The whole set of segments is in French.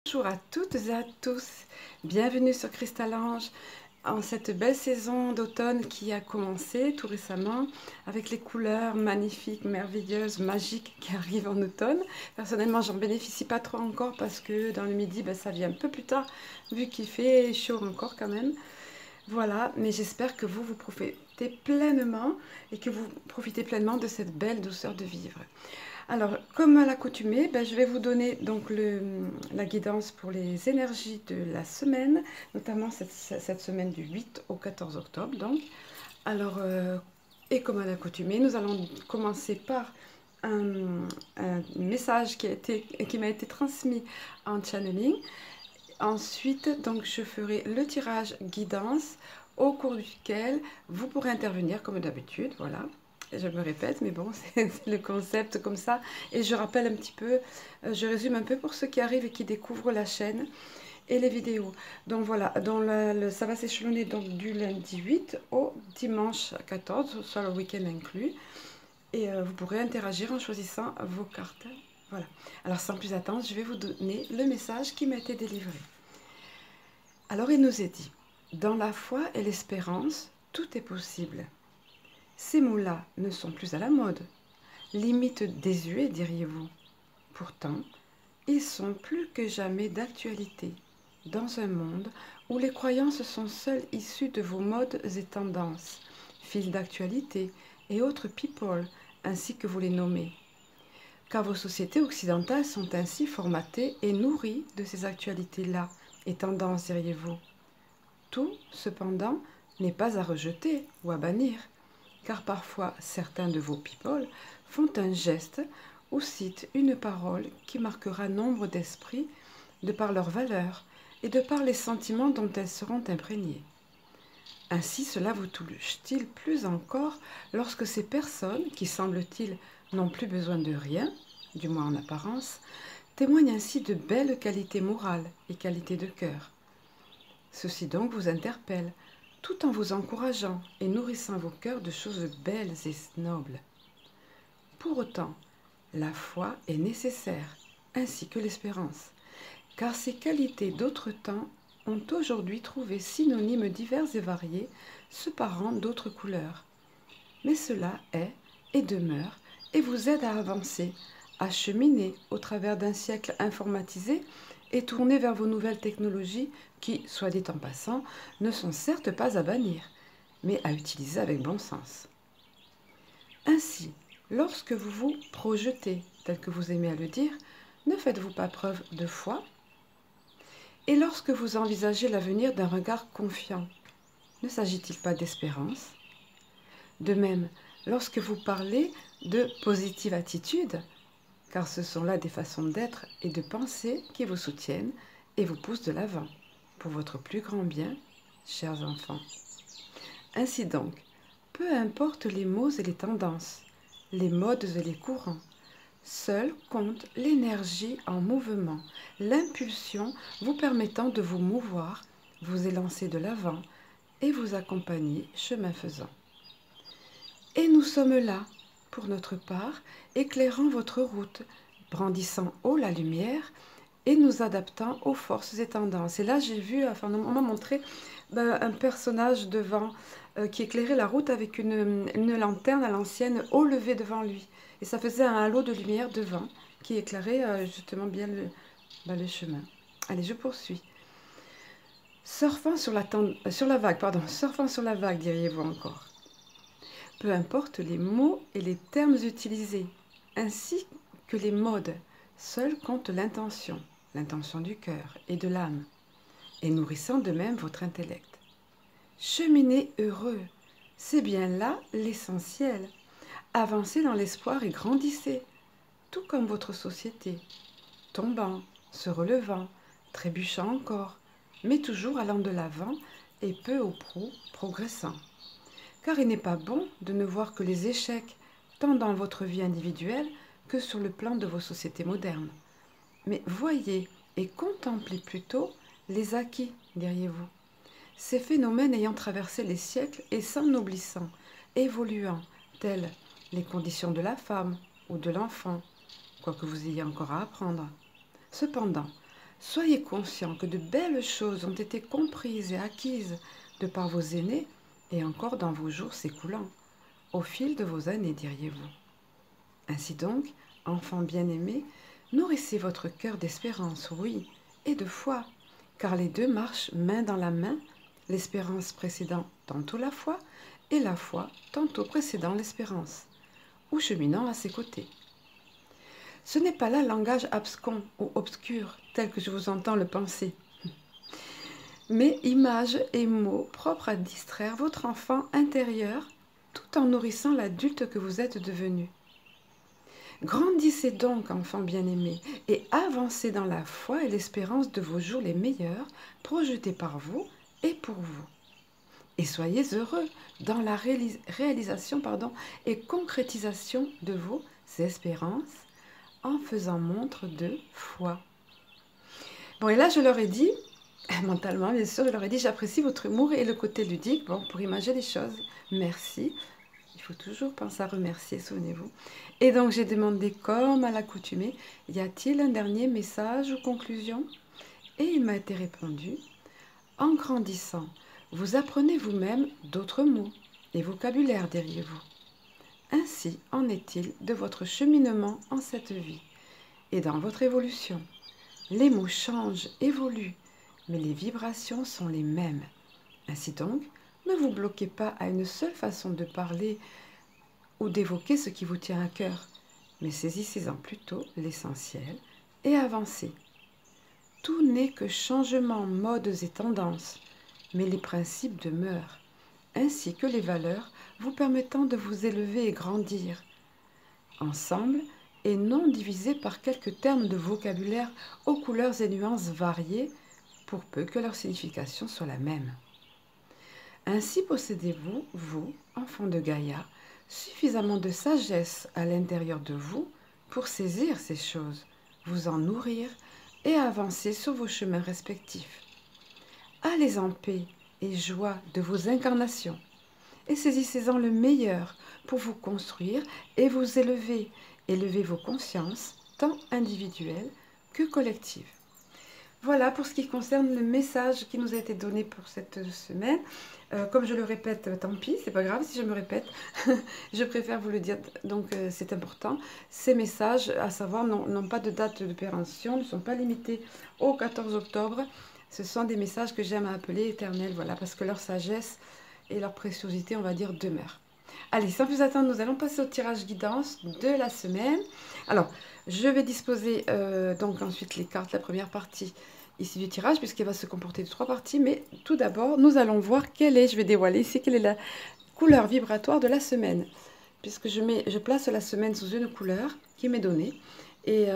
Bonjour à toutes et à tous, bienvenue sur Cristal-Ange en cette belle saison d'automne qui a commencé tout récemment avec les couleurs magnifiques, merveilleuses, magiques qui arrivent en automne. Personnellement, j'en bénéficie pas trop encore parce que dans le midi, ça vient un peu plus tard vu qu'il fait chaud encore quand même. Voilà, mais j'espère que vous profitez pleinement et que vous profitez pleinement de cette belle douceur de vivre. Alors, comme à l'accoutumée, je vais vous donner donc la guidance pour les énergies de la semaine, notamment cette semaine du 8 au 14 octobre. Donc, alors, et comme à l'accoutumée, nous allons commencer par un message qui m'a été transmis en channeling. Ensuite, donc, je ferai le tirage guidance au cours duquel vous pourrez intervenir comme d'habitude. Voilà. Je me répète, mais bon, c'est le concept comme ça. Et je rappelle un petit peu, je résume un peu pour ceux qui arrivent et qui découvrent la chaîne et les vidéos. Donc voilà, ça va s'échelonner donc du lundi 8 au dimanche 14, soit le week-end inclus. Et vous pourrez interagir en choisissant vos cartes. Voilà. Alors sans plus attendre, je vais vous donner le message qui m'a été délivré. Alors il nous est dit, dans la foi et l'espérance, tout est possible. Ces mots-là ne sont plus à la mode, limite désuets, diriez-vous. Pourtant, ils sont plus que jamais d'actualité, dans un monde où les croyances sont seules issues de vos modes et tendances, fils d'actualité et autres people, ainsi que vous les nommez. Car vos sociétés occidentales sont ainsi formatées et nourries de ces actualités-là et tendances, diriez-vous. Tout, cependant, n'est pas à rejeter ou à bannir, car parfois certains de vos people font un geste ou citent une parole qui marquera nombre d'esprits de par leurs valeurs et de par les sentiments dont elles seront imprégnées. Ainsi cela vous touche-t-il plus encore lorsque ces personnes, qui semble-t-il n'ont plus besoin de rien, du moins en apparence, témoignent ainsi de belles qualités morales et qualités de cœur. Ceci donc vous interpelle, tout en vous encourageant et nourrissant vos cœurs de choses belles et nobles. Pour autant, la foi est nécessaire, ainsi que l'espérance, car ces qualités d'autres temps ont aujourd'hui trouvé synonymes divers et variés, se parant d'autres couleurs. Mais cela est et demeure et vous aide à avancer, à cheminer au travers d'un siècle informatisé et tourné vers vos nouvelles technologies qui, soit dit en passant, ne sont certes pas à bannir, mais à utiliser avec bon sens. Ainsi, lorsque vous vous projetez, tel que vous aimez à le dire, ne faites-vous pas preuve de foi? Et lorsque vous envisagez l'avenir d'un regard confiant, ne s'agit-il pas d'espérance? De même, lorsque vous parlez de positive attitude, car ce sont là des façons d'être et de penser qui vous soutiennent et vous poussent de l'avant, pour votre plus grand bien, chers enfants. Ainsi donc, peu importe les mots et les tendances, les modes et les courants, seul compte l'énergie en mouvement, l'impulsion vous permettant de vous mouvoir, vous élancer de l'avant et vous accompagner chemin faisant. Et nous sommes là, pour notre part, éclairant votre route, brandissant haut la lumière et nous adaptant aux forces et tendances. Et là, j'ai vu, on m'a montré un personnage devant qui éclairait la route avec une lanterne à l'ancienne au lever devant lui. Et ça faisait un halo de lumière devant qui éclairait justement bien le chemin. Allez, je poursuis. Surfant sur la vague, surfant sur la vague, diriez-vous encore. Peu importe les mots et les termes utilisés, ainsi que les modes, seul compte l'intention du cœur et de l'âme, et nourrissant de même votre intellect. Cheminez heureux, c'est bien là l'essentiel. Avancez dans l'espoir et grandissez, tout comme votre société, tombant, se relevant, trébuchant encore, mais toujours allant de l'avant et peu ou prou progressant. Car il n'est pas bon de ne voir que les échecs, tant dans votre vie individuelle que sur le plan de vos sociétés modernes. Mais voyez et contemplez plutôt les acquis, diriez-vous. Ces phénomènes ayant traversé les siècles et s'ennoblissant, évoluant, telles les conditions de la femme ou de l'enfant, quoique vous ayez encore à apprendre. Cependant, Soyez conscient que de belles choses ont été comprises et acquises de par vos aînés et encore dans vos jours s'écoulant, au fil de vos années, diriez-vous. Ainsi donc, enfants bien-aimés, nourrissez votre cœur d'espérance, oui, et de foi, car les deux marchent main dans la main, l'espérance précédant tantôt la foi, et la foi tantôt précédant l'espérance, ou cheminant à ses côtés. Ce n'est pas là langage abscon ou obscur, tel que je vous entends le penser, mais images et mots propres à distraire votre enfant intérieur tout en nourrissant l'adulte que vous êtes devenu. Grandissez donc, enfants bien-aimés, et avancez dans la foi et l'espérance de vos jours les meilleurs, projetés par vous et pour vous. Et soyez heureux dans la réalisation et concrétisation de vos espérances en faisant montre de foi. Bon, et là, je leur ai dit, mentalement, bien sûr, je leur ai dit, j'apprécie votre humour et le côté ludique, bon, pour imager les choses. Merci. Il faut toujours penser à remercier, souvenez-vous. Et donc, j'ai demandé, comme à l'accoutumée, y a-t-il un dernier message ou conclusion? Et il m'a été répondu, en grandissant, vous apprenez vous-même d'autres mots et vocabulaire, diriez-vous. Ainsi en est-il de votre cheminement en cette vie et dans votre évolution. Les mots changent, évoluent, mais les vibrations sont les mêmes. Ainsi donc, ne vous bloquez pas à une seule façon de parler ou d'évoquer ce qui vous tient à cœur, mais saisissez-en plutôt l'essentiel et avancez. Tout n'est que changement, modes et tendances, mais les principes demeurent, ainsi que les valeurs vous permettant de vous élever et grandir, ensemble et non divisés par quelques termes de vocabulaire aux couleurs et nuances variées, pour peu que leur signification soit la même. Ainsi possédez-vous, vous, enfants de Gaïa, suffisamment de sagesse à l'intérieur de vous pour saisir ces choses, vous en nourrir et avancer sur vos chemins respectifs. Allez en paix et joie de vos incarnations et saisissez-en le meilleur pour vous construire et vous élever, élever vos consciences, tant individuelles que collectives. Voilà pour ce qui concerne le message qui nous a été donné pour cette semaine. Comme je le répète, tant pis, c'est pas grave si je me répète. Je préfère vous le dire, donc c'est important. Ces messages, à savoir, n'ont pas de date de péremption, ne sont pas limités au 14 octobre. Ce sont des messages que j'aime appeler éternels, voilà, parce que leur sagesse et leur préciosité, on va dire, demeurent. Allez, sans plus attendre, nous allons passer au tirage guidance de la semaine. Alors, je vais disposer donc ensuite les cartes, la première partie ici du tirage, puisqu'elle va se comporter de 3 parties. Mais tout d'abord, nous allons voir quelle est, je vais dévoiler ici, quelle est la couleur vibratoire de la semaine. Puisque je place la semaine sous une couleur qui m'est donnée. Et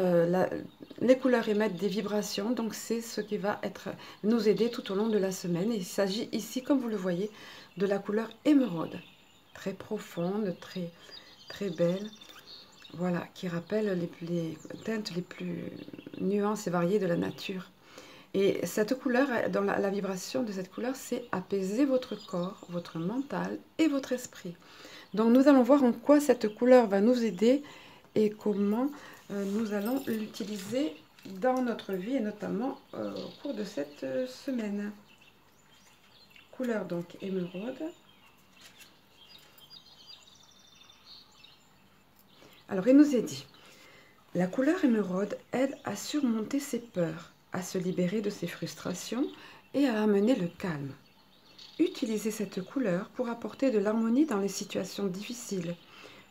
les couleurs émettent des vibrations, donc c'est ce qui va nous aider tout au long de la semaine. Et il s'agit ici, comme vous le voyez, de la couleur émeraude. Très profonde, très belle, voilà, qui rappelle les teintes les plus nuances et variées de la nature. Et cette couleur, dans la vibration de cette couleur, c'est apaiser votre corps, votre mental et votre esprit. Donc nous allons voir en quoi cette couleur va nous aider et comment nous allons l'utiliser dans notre vie et notamment au cours de cette semaine. Couleur donc émeraude. Alors, il nous est dit, la couleur émeraude aide à surmonter ses peurs, à se libérer de ses frustrations et à amener le calme. Utilisez cette couleur pour apporter de l'harmonie dans les situations difficiles,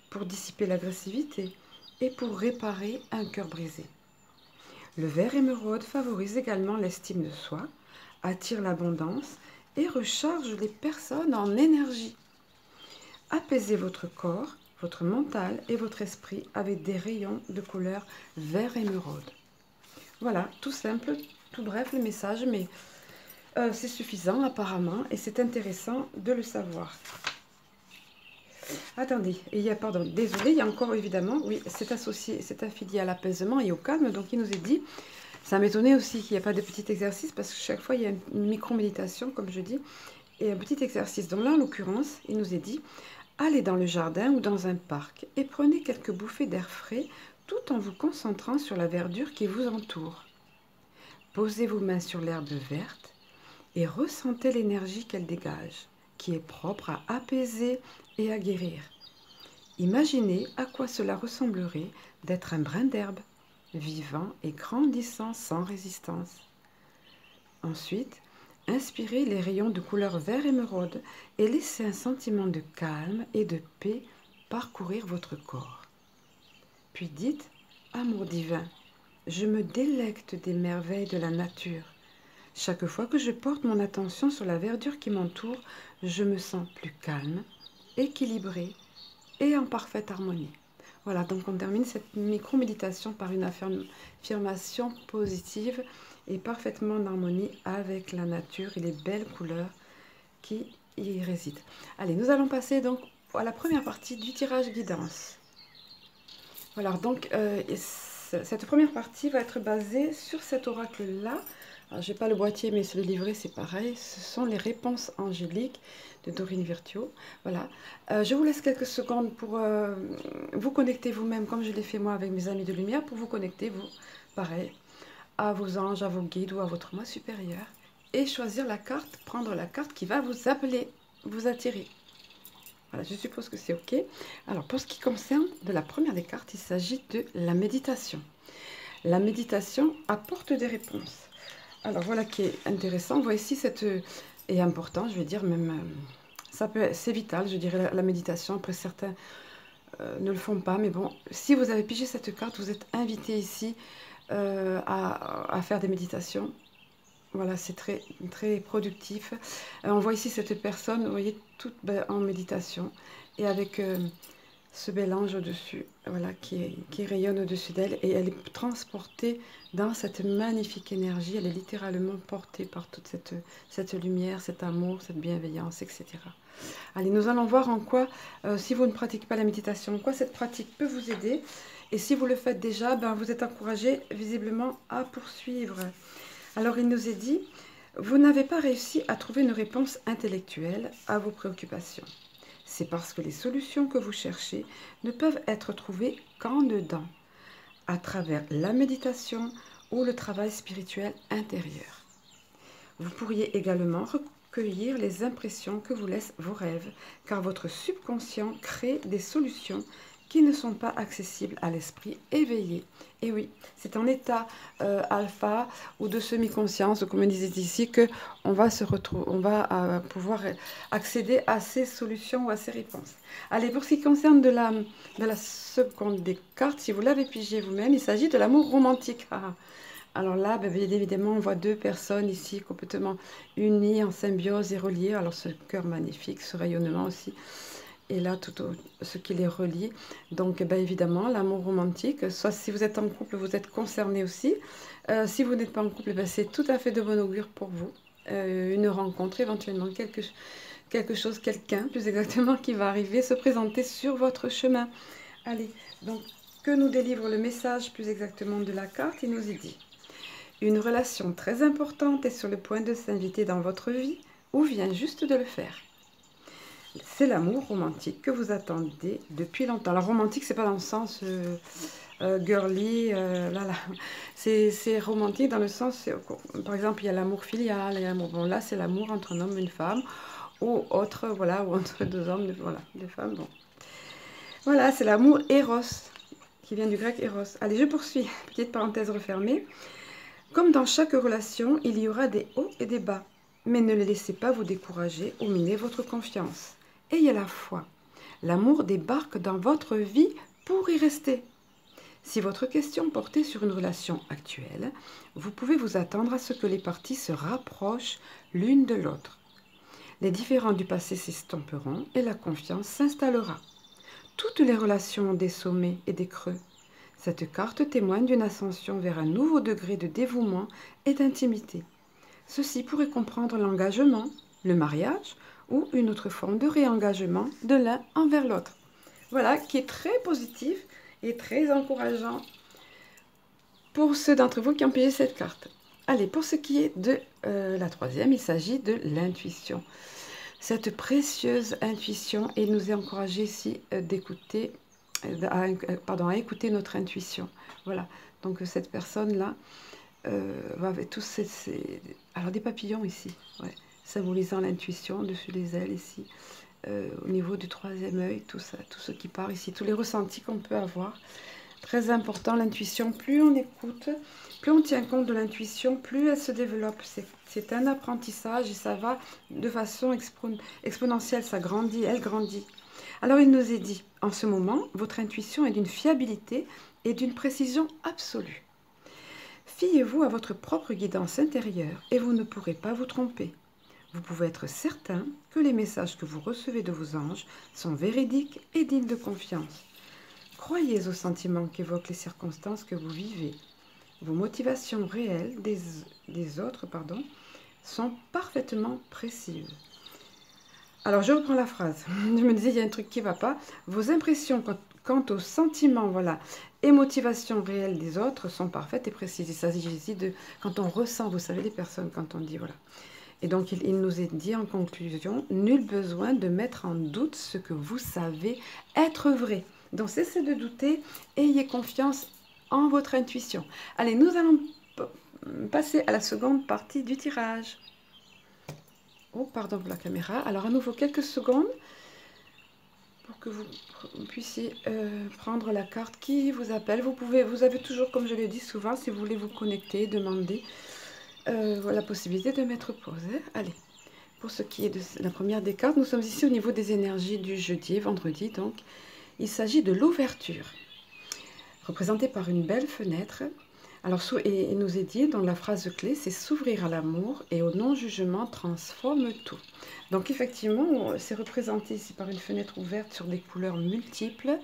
pour dissiper l'agressivité et pour réparer un cœur brisé. Le vert émeraude favorise également l'estime de soi, attire l'abondance et recharge les personnes en énergie. Apaisez votre corps, votre mental et votre esprit avec des rayons de couleur vert émeraude. Voilà, tout simple, tout bref le message, mais c'est suffisant apparemment et c'est intéressant de le savoir. Attendez, désolé, il y a encore évidemment, oui, c'est associé, c'est affilié à l'apaisement et au calme, donc il nous est dit, ça m'étonnait aussi qu'il n'y ait pas de petit exercice parce que chaque fois il y a une micro-méditation, comme je dis, et un petit exercice. Donc là, en l'occurrence, il nous est dit, allez dans le jardin ou dans un parc et prenez quelques bouffées d'air frais tout en vous concentrant sur la verdure qui vous entoure. Posez vos mains sur l'herbe verte et ressentez l'énergie qu'elle dégage, qui est propre à apaiser et à guérir. Imaginez à quoi cela ressemblerait d'être un brin d'herbe, vivant et grandissant sans résistance. Ensuite, inspirez les rayons de couleur vert émeraude et laissez un sentiment de calme et de paix parcourir votre corps. Puis dites « Amour divin, je me délecte des merveilles de la nature. Chaque fois que je porte mon attention sur la verdure qui m'entoure, je me sens plus calme, équilibrée et en parfaite harmonie. » Voilà, donc on termine cette micro-méditation par une affirmation positive et parfaitement en harmonie avec la nature et les belles couleurs qui y résident. Allez, nous allons passer donc à la première partie du tirage guidance. Voilà, donc cette première partie va être basée sur cet oracle-là. Je n'ai pas le boîtier, mais le livret, c'est pareil. Ce sont les réponses angéliques de Dorine Virtue. Voilà. Je vous laisse quelques secondes pour vous connecter vous-même, comme je l'ai fait moi avec mes amis de lumière, pour vous connecter, vous, pareil, à vos anges, à vos guides ou à votre moi supérieur. Et choisir la carte, prendre la carte qui va vous appeler, vous attirer. Voilà, je suppose que c'est OK. Alors, pour ce qui concerne de la première des cartes, il s'agit de la méditation. La méditation apporte des réponses. Alors voilà qui est intéressant. Vous voyez ici, et important, je vais dire même, c'est vital, je dirais, la méditation. Après, certains ne le font pas, mais bon, si vous avez pigé cette carte, vous êtes invité ici à faire des méditations. Voilà, c'est très, très productif. On voit ici cette personne, vous voyez, toute en méditation et avec ce bel ange au-dessus, voilà, qui rayonne au-dessus d'elle, et elle est transportée dans cette magnifique énergie. Elle est littéralement portée par toute cette lumière, cet amour, cette bienveillance, etc. Allez, nous allons voir en quoi, si vous ne pratiquez pas la méditation, en quoi cette pratique peut vous aider. Et si vous le faites déjà, ben, vous êtes encouragé visiblement à poursuivre. Alors, il nous est dit, vous n'avez pas réussi à trouver une réponse intellectuelle à vos préoccupations. C'est parce que les solutions que vous cherchez ne peuvent être trouvées qu'en dedans, à travers la méditation ou le travail spirituel intérieur. Vous pourriez également recueillir les impressions que vous laissent vos rêves, car votre subconscient crée des solutions qui ne sont pas accessibles à l'esprit éveillé. Et oui, c'est en état alpha ou de semi-conscience, comme on disait ici, qu'on va pouvoir accéder à ces solutions ou à ces réponses. Allez, pour ce qui concerne de la seconde des cartes, si vous l'avez pigé vous-même, il s'agit de l'amour romantique. Alors là, bien évidemment, on voit deux personnes ici complètement unies, en symbiose et reliées. Alors ce cœur magnifique, ce rayonnement aussi. Et là, tout ce qui les relie. Donc, bien évidemment, l'amour romantique. Soit si vous êtes en couple, vous êtes concerné aussi. Si vous n'êtes pas en couple, ben, c'est tout à fait de bon augure pour vous. Une rencontre, éventuellement, quelque chose, quelqu'un, plus exactement, qui va arriver, se présenter sur votre chemin. Allez, donc, que nous délivre le message, plus exactement, de la carte? Il nous est dit: une relation très importante est sur le point de s'inviter dans votre vie, ou vient juste de le faire. C'est l'amour romantique que vous attendez depuis longtemps. Alors romantique, c'est pas dans le sens girly, c'est romantique dans le sens, par exemple, il y a l'amour filial, bon là c'est l'amour entre un homme et une femme, ou autre, voilà, ou entre deux hommes, voilà, deux femmes, bon. Voilà, c'est l'amour éros, qui vient du grec éros. Allez, je poursuis, petite parenthèse refermée. Comme dans chaque relation, il y aura des hauts et des bas, mais ne les laissez pas vous décourager ou miner votre confiance. Ayez la foi. L'amour débarque dans votre vie pour y rester. Si votre question portait sur une relation actuelle, vous pouvez vous attendre à ce que les parties se rapprochent l'une de l'autre. Les différends du passé s'estomperont et la confiance s'installera. Toutes les relations ont des sommets et des creux. Cette carte témoigne d'une ascension vers un nouveau degré de dévouement et d'intimité. Ceci pourrait comprendre l'engagement, le mariage ou une autre forme de réengagement de l'un envers l'autre. Voilà, qui est très positif et très encourageant pour ceux d'entre vous qui ont payé cette carte. Allez, pour ce qui est de la troisième, il s'agit de l'intuition. Cette précieuse intuition, et il nous est encouragé ici d'écouter, à écouter notre intuition. Voilà, donc cette personne-là avec tous alors des papillons ici, ouais, symbolisant l'intuition dessus les ailes ici, au niveau du troisième œil, tout ça, tout ce qui part ici, tous les ressentis qu'on peut avoir. Très important, l'intuition, plus on écoute, plus on tient compte de l'intuition, plus elle se développe. C'est un apprentissage et ça va de façon exponentielle, ça grandit, elle grandit. Alors il nous est dit, en ce moment, votre intuition est d'une fiabilité et d'une précision absolue. Fiez-vous à votre propre guidance intérieure et vous ne pourrez pas vous tromper. Vous pouvez être certain que les messages que vous recevez de vos anges sont véridiques et dignes de confiance. Croyez aux sentiments qu'évoquent les circonstances que vous vivez. Vos motivations réelles des autres sont parfaitement précises. Alors, je reprends la phrase. Je me disais, il y a un truc qui ne va pas. Vos impressions quant aux sentiments et motivations réelles des autres sont parfaites et précises. Il s'agit ici de quand on ressent, vous savez, les personnes, quand on dit voilà. Et donc, il nous est dit en conclusion, nul besoin de mettre en doute ce que vous savez être vrai. Donc, cessez de douter, ayez confiance en votre intuition. Allez, nous allons passer à la seconde partie du tirage. Oh, pardon pour la caméra. Alors, à nouveau, quelques secondes pour que vous puissiez prendre la carte qui vous appelle. Vous avez toujours, comme je le dis souvent, si vous voulez vous connecter, demander la possibilité de mettre pause. Hein. Allez, pour ce qui est de la première des cartes, nous sommes ici au niveau des énergies du jeudi et vendredi. Donc, il s'agit de l'ouverture, représentée par une belle fenêtre. Alors, il nous est dit, dans la phrase clé, c'est s'ouvrir à l'amour et au non-jugement transforme tout. Donc, effectivement, c'est représenté ici par une fenêtre ouverte sur des couleurs multiples,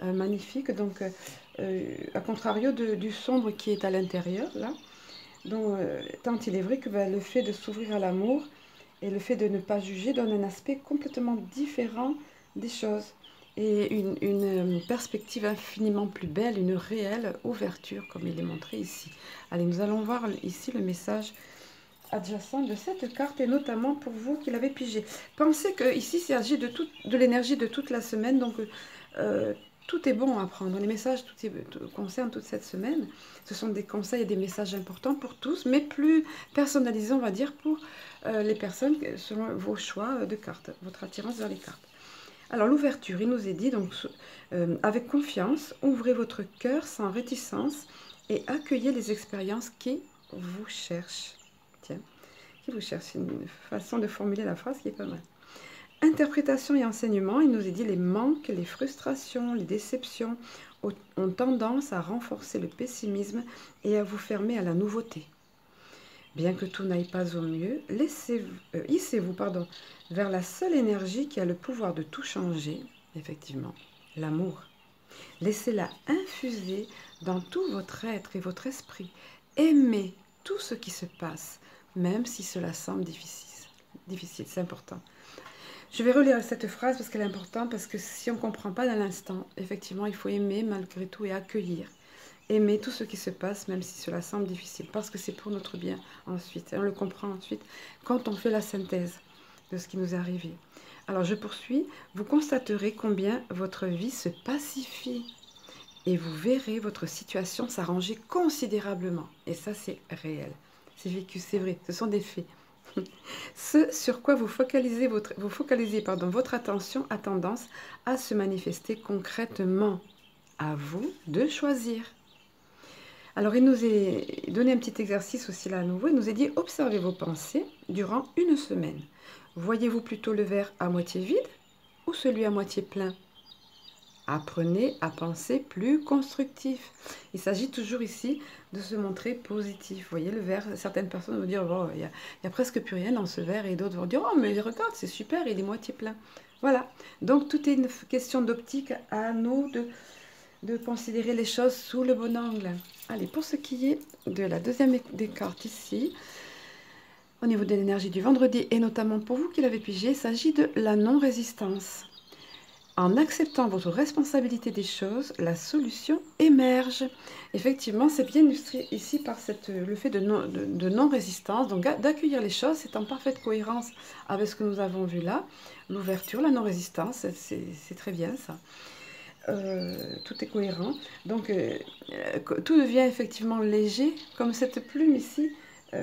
magnifiques. Donc, à contrario du sombre qui est à l'intérieur, là. Donc, tant il est vrai que le fait de s'ouvrir à l'amour et le fait de ne pas juger donne un aspect complètement différent des choses. Et une perspective infiniment plus belle, une réelle ouverture, comme il est montré ici. Allez, nous allons voir ici le message adjacent de cette carte, et notamment pour vous qui l'avez pigé. Pensez que ici, il s'agit de l'énergie de toute la semaine, donc tout est bon à prendre. Les messages concernent toute cette semaine. Ce sont des conseils et des messages importants pour tous, mais plus personnalisés, on va dire, pour les personnes selon vos choix de cartes, votre attirance vers les cartes. Alors l'ouverture, il nous est dit, donc avec confiance, ouvrez votre cœur sans réticence et accueillez les expériences qui vous cherchent. Tiens, qui vous cherchent, c'est une façon de formuler la phrase qui est pas mal. Interprétation et enseignement, il nous est dit les manques, les frustrations, les déceptions ont tendance à renforcer le pessimisme et à vous fermer à la nouveauté. Bien que tout n'aille pas au mieux, hissez-vous vers la seule énergie qui a le pouvoir de tout changer, effectivement, l'amour. Laissez-la infuser dans tout votre être et votre esprit. Aimez tout ce qui se passe, même si cela semble difficile, c'est important. Je vais relire cette phrase parce qu'elle est importante, parce que si on ne comprend pas dans l'instant, effectivement, il faut aimer malgré tout et accueillir. Aimer tout ce qui se passe, même si cela semble difficile, parce que c'est pour notre bien ensuite. Et on le comprend ensuite quand on fait la synthèse de ce qui nous est arrivé. Alors je poursuis. Vous constaterez combien votre vie se pacifie et vous verrez votre situation s'arranger considérablement. Et ça, c'est réel. C'est vécu, c'est vrai. Ce sont des faits. Ce sur quoi vous focalisez votre attention a tendance à se manifester concrètement. À vous de choisir. Alors, il nous est donné un petit exercice aussi là à nouveau. Il nous est dit, observez vos pensées durant une semaine. Voyez-vous plutôt le verre à moitié vide ou celui à moitié plein? Apprenez à penser plus constructif. Il s'agit toujours ici de se montrer positif. Vous voyez, le verre, certaines personnes vont dire, oh, il y a presque plus rien dans ce verre, et d'autres vont dire, oh, mais regarde, c'est super, il est moitié plein. Voilà. Donc, tout est une question d'optique, à nous de considérer les choses sous le bon angle. Allez, pour ce qui est de la deuxième des cartes ici, au niveau de l'énergie du vendredi, et notamment pour vous qui l'avez pigé, il s'agit de la non-résistance. En acceptant votre responsabilité des choses, la solution émerge. Effectivement, c'est bien illustré ici par le fait de non-résistance, donc d'accueillir les choses, c'est en parfaite cohérence avec ce que nous avons vu là. L'ouverture, la non-résistance, c'est très bien ça. tout est cohérent. Donc, tout devient effectivement léger, comme cette plume ici,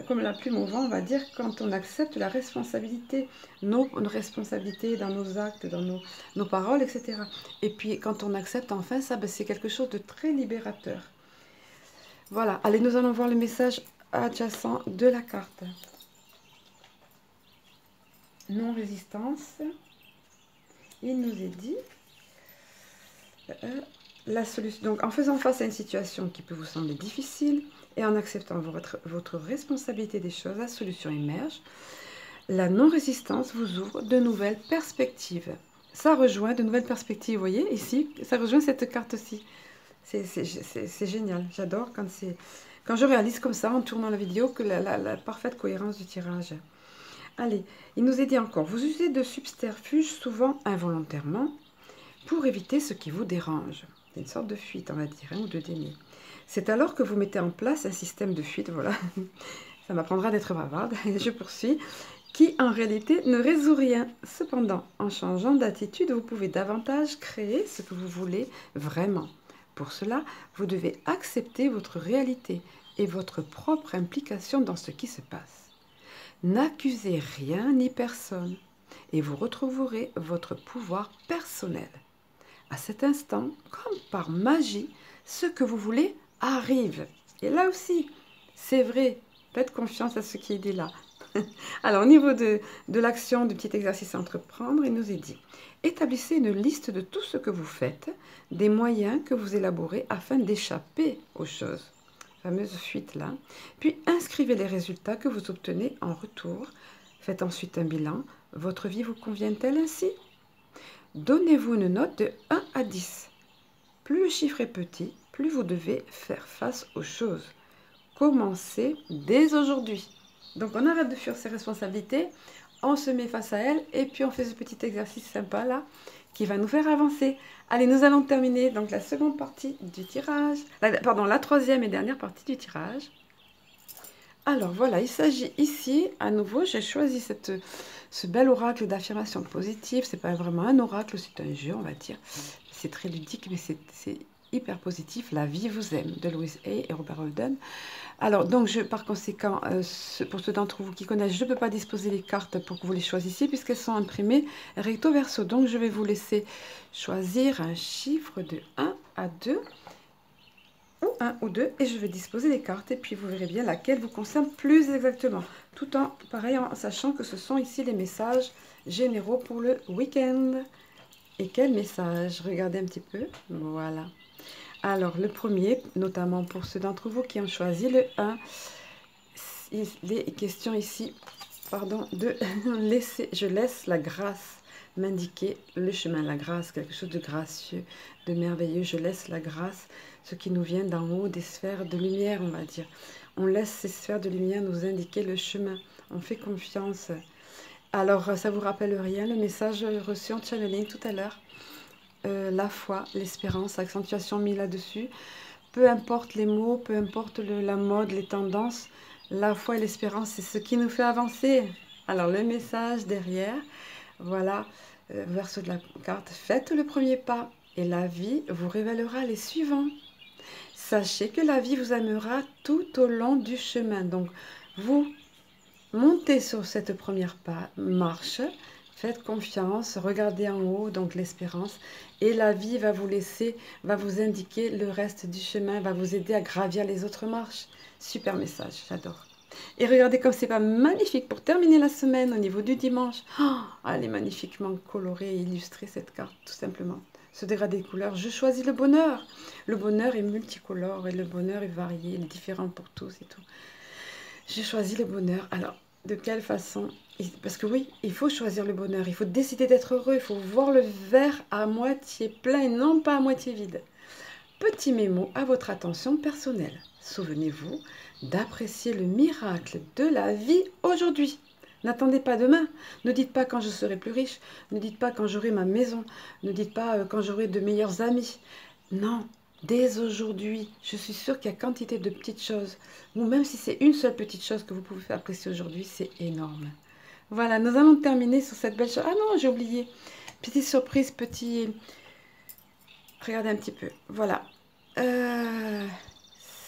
comme la plume au vent, on va dire, quand on accepte la responsabilité, nos responsabilités dans nos actes, dans nos paroles, etc. Et puis, quand on accepte enfin ça, ben, c'est quelque chose de très libérateur. Voilà, allez, nous allons voir le message adjacent de la carte. Non-résistance. Il nous est dit la solution. Donc, en faisant face à une situation qui peut vous sembler difficile et en acceptant votre responsabilité des choses, la solution émerge. La non-résistance vous ouvre de nouvelles perspectives. Ça rejoint de nouvelles perspectives, vous voyez, ici, ça rejoint cette carte-ci. C'est génial, j'adore quand je réalise comme ça, en tournant la vidéo, que la parfaite cohérence du tirage. Allez, il nous est dit encore, vous usez de subterfuges souvent involontairement pour éviter ce qui vous dérange. C'est une sorte de fuite, on va dire, hein, ou de déni. C'est alors que vous mettez en place un système de fuite, voilà, ça m'apprendra d'être bavarde, et je poursuis, qui en réalité ne résout rien. Cependant, en changeant d'attitude, vous pouvez davantage créer ce que vous voulez vraiment. Pour cela, vous devez accepter votre réalité et votre propre implication dans ce qui se passe. N'accusez rien ni personne et vous retrouverez votre pouvoir personnel. À cet instant, comme par magie, ce que vous voulez arrive. Et là aussi, c'est vrai, faites confiance à ce qui est dit là. Alors, au niveau de l'action, du petit exercice à entreprendre, il nous est dit, établissez une liste de tout ce que vous faites, des moyens que vous élaborez afin d'échapper aux choses. Fameuse fuite là. Puis, inscrivez les résultats que vous obtenez en retour. Faites ensuite un bilan. Votre vie vous convient-elle ainsi? Donnez-vous une note de 1 à 10. Plus le chiffre est petit, plus vous devez faire face aux choses. Commencez dès aujourd'hui. Donc on arrête de fuir ses responsabilités, on se met face à elles et puis on fait ce petit exercice sympa là qui va nous faire avancer. Allez, nous allons terminer donc la seconde partie du tirage, la troisième et dernière partie du tirage. Alors voilà, il s'agit ici, à nouveau, j'ai choisi ce bel oracle d'affirmation positive. C'est pas vraiment un oracle, c'est un jeu, on va dire. C'est très ludique, mais c'est hyper positif. La vie vous aime, de Louise Hay et Robert Holden. Alors, donc, par conséquent, pour ceux d'entre vous qui connaissent, je ne peux pas disposer les cartes pour que vous les choisissiez puisqu'elles sont imprimées recto verso. Donc, je vais vous laisser choisir un chiffre de 1 à 2 ou 1 ou 2 et je vais disposer les cartes et puis vous verrez bien laquelle vous concerne plus exactement. Tout en, pareil, en sachant que ce sont ici les messages généraux pour le week-end. Et quel message? Regardez un petit peu. Voilà. Alors, le premier, notamment pour ceux d'entre vous qui ont choisi le 1, il est question ici, pardon, de laisser, je laisse la grâce m'indiquer le chemin, la grâce, quelque chose de gracieux, de merveilleux, je laisse la grâce, ce qui nous vient d'en haut, des sphères de lumière, on va dire. On laisse ces sphères de lumière nous indiquer le chemin, on fait confiance. Alors, ça vous rappelle rien, le message reçu en channeling tout à l'heure? La foi, l'espérance, accentuation mis là-dessus. Peu importe les mots, peu importe la mode, les tendances, la foi et l'espérance, c'est ce qui nous fait avancer. Alors le message derrière, voilà, verso de la carte, faites le premier pas et la vie vous révélera les suivants. Sachez que la vie vous aimera tout au long du chemin. Donc vous montez sur cette première marche. Faites confiance, regardez en haut, donc l'espérance, et la vie va vous laisser, va vous indiquer le reste du chemin, va vous aider à gravir les autres marches. Super message, j'adore. Et regardez comme c'est pas magnifique pour terminer la semaine au niveau du dimanche. Oh, elle est magnifiquement colorée et illustrée cette carte, tout simplement. Ce dégradé de couleurs, je choisis le bonheur. Le bonheur est multicolore et le bonheur est varié, il est différent pour tous et tout. J'ai choisi le bonheur. Alors, de quelle façon? Parce que oui, il faut choisir le bonheur, il faut décider d'être heureux, il faut voir le verre à moitié plein et non pas à moitié vide. Petit mémo à votre attention personnelle. Souvenez-vous d'apprécier le miracle de la vie aujourd'hui. N'attendez pas demain. Ne dites pas quand je serai plus riche. Ne dites pas quand j'aurai ma maison. Ne dites pas quand j'aurai de meilleurs amis. Non, dès aujourd'hui, je suis sûre qu'il y a quantité de petites choses. Ou même si c'est une seule petite chose que vous pouvez apprécier aujourd'hui, c'est énorme. Voilà, nous allons terminer sur cette belle chose. Ah non, j'ai oublié. Petite surprise, petit Regardez un petit peu. Voilà.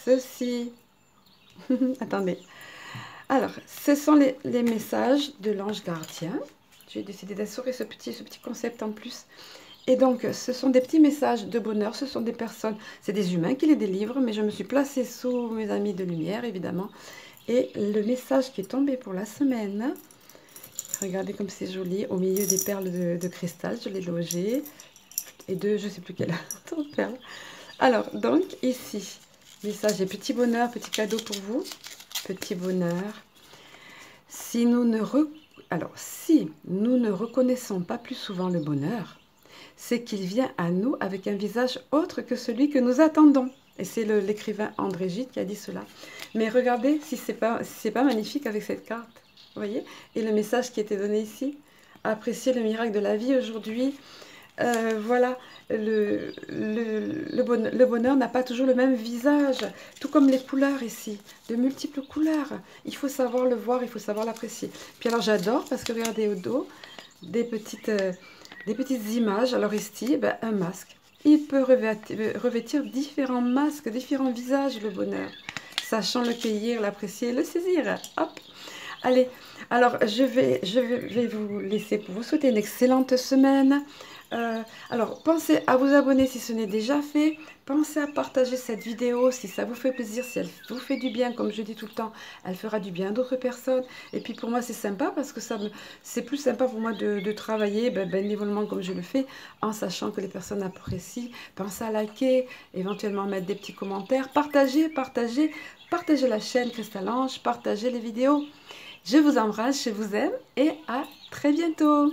Ceci. Attendez. Alors, ce sont les messages de l'ange gardien. J'ai décidé d'assurer ce petit concept en plus. Et donc, ce sont des petits messages de bonheur. Ce sont des personnes, c'est des humains qui les délivrent, mais je me suis placée sous mes amis de lumière, évidemment. Et le message qui est tombé pour la semaine, regardez comme c'est joli, au milieu des perles de cristal, je l'ai logé. Et de, je ne sais plus quelle autre perle. Alors, donc, ici, message et petit bonheur, petit cadeau pour vous. Petit bonheur. Si nous ne reconnaissons pas plus souvent le bonheur, c'est qu'il vient à nous avec un visage autre que celui que nous attendons. Et c'est l'écrivain André Gide qui a dit cela. Mais regardez si c'est pas magnifique avec cette carte. Vous voyez? Et le message qui était donné ici. Apprécier le miracle de la vie aujourd'hui. Voilà, le bonheur n'a pas toujours le même visage, tout comme les couleurs ici, de multiples couleurs. Il faut savoir le voir, il faut savoir l'apprécier. Puis alors j'adore parce que regardez au dos, des petites images. Alors ici, ben, un masque. Il peut revêtir différents masques, différents visages, le bonheur. Sachant le cueillir, l'apprécier, le saisir. Hop! Allez, alors je vais vous laisser pour vous souhaiter une excellente semaine. Alors, pensez à vous abonner si ce n'est déjà fait. Pensez à partager cette vidéo si ça vous fait plaisir, si elle vous fait du bien, comme je dis tout le temps, elle fera du bien à d'autres personnes. Et puis pour moi, c'est sympa parce que c'est plus sympa pour moi de travailler bénévolement comme je le fais, en sachant que les personnes apprécient. Pensez à liker, éventuellement mettre des petits commentaires, partagez la chaîne Christalange, partagez les vidéos. Je vous embrasse, je vous aime et à très bientôt.